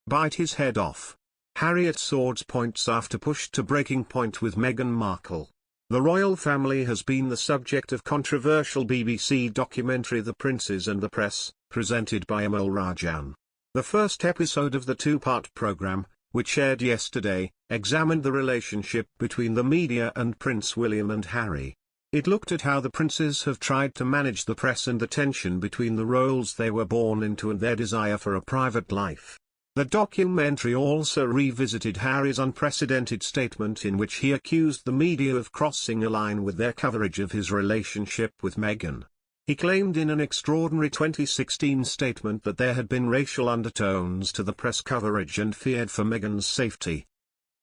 bite his head off. Harry at swords points after push to breaking point with Meghan Markle. The royal family has been the subject of controversial BBC documentary The Princes and the Press, presented by Amol Rajan. The first episode of the two-part programme, which aired yesterday, examined the relationship between the media and Prince William and Harry. It looked at how the princes have tried to manage the press and the tension between the roles they were born into and their desire for a private life. The documentary also revisited Harry's unprecedented statement in which he accused the media of crossing a line with their coverage of his relationship with Meghan. He claimed in an extraordinary 2016 statement that there had been racial undertones to the press coverage and feared for Meghan's safety.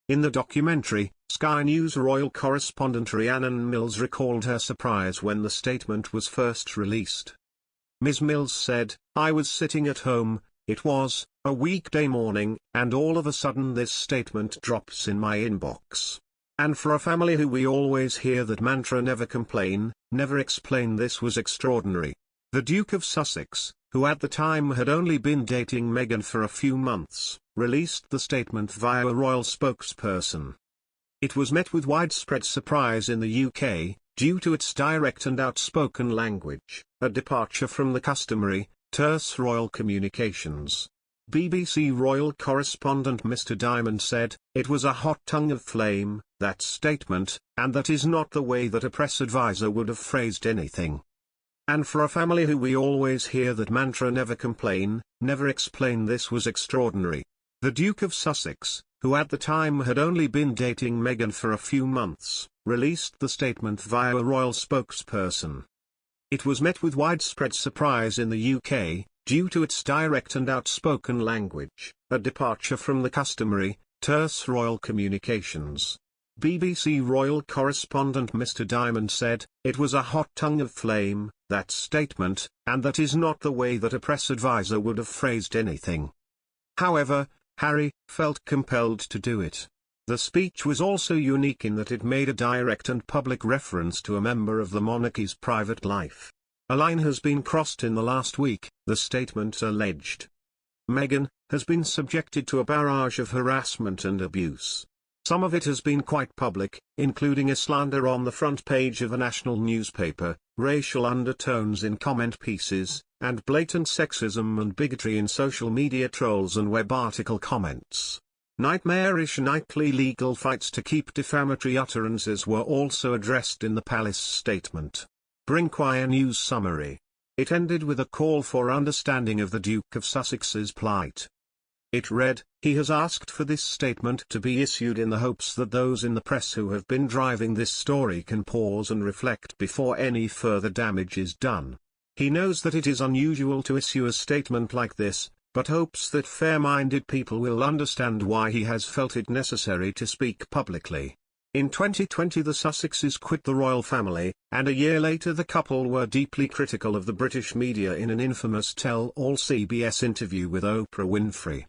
In the documentary, Sky News royal correspondent Rhiannon Mills recalled her surprise when the statement was first released. Ms. Mills said, "I was sitting at home, it was a weekday morning, and all of a sudden this statement drops in my inbox. And for a family who we always hear that mantra never complain, never explain, this was extraordinary." The Duke of Sussex, who at the time had only been dating Meghan for a few months, released the statement via a royal spokesperson. It was met with widespread surprise in the UK, due to its direct and outspoken language, a departure from the customary, terse royal communications. BBC royal correspondent Mr. Diamond said, "It was a hot tongue of flame, that statement, and that is not the way that a press advisor would have phrased anything. And for a family who we always hear that mantra never complain, never explain, this was extraordinary." The Duke of Sussex, who at the time had only been dating Meghan for a few months, released the statement via a royal spokesperson. It was met with widespread surprise in the UK, due to its direct and outspoken language, a departure from the customary, terse royal communications. BBC royal correspondent Mr. Diamond said, "It was a hot tongue of flame, that statement, and that is not the way that a press advisor would have phrased anything." However, Harry felt compelled to do it. The speech was also unique in that it made a direct and public reference to a member of the monarchy's private life. "A line has been crossed in the last week," the statement alleged. Meghan has been subjected to a barrage of harassment and abuse. Some of it has been quite public, including a slander on the front page of a national newspaper, racial undertones in comment pieces, and blatant sexism and bigotry in social media trolls and web article comments. Nightmarish nightly legal fights to keep defamatory utterances were also addressed in the palace statement. Brinquire News Summary. It ended with a call for understanding of the Duke of Sussex's plight. It read, "He has asked for this statement to be issued in the hopes that those in the press who have been driving this story can pause and reflect before any further damage is done. He knows that it is unusual to issue a statement like this, but hopes that fair-minded people will understand why he has felt it necessary to speak publicly." In 2020 the Sussexes quit the royal family, and a year later the couple were deeply critical of the British media in an infamous tell-all CBS interview with Oprah Winfrey.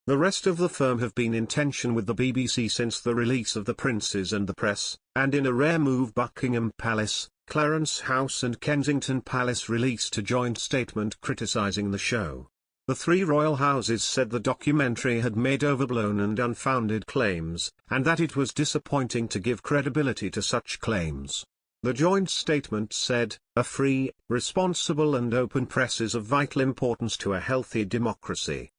The rest of the firm have been in tension with the BBC since the release of The Princes and the Press, and in a rare move Buckingham Palace, Clarence House and Kensington Palace released a joint statement criticising the show. The three royal houses said the documentary had made overblown and unfounded claims, and that it was disappointing to give credibility to such claims. The joint statement said, "A free, responsible and open press is of vital importance to a healthy democracy.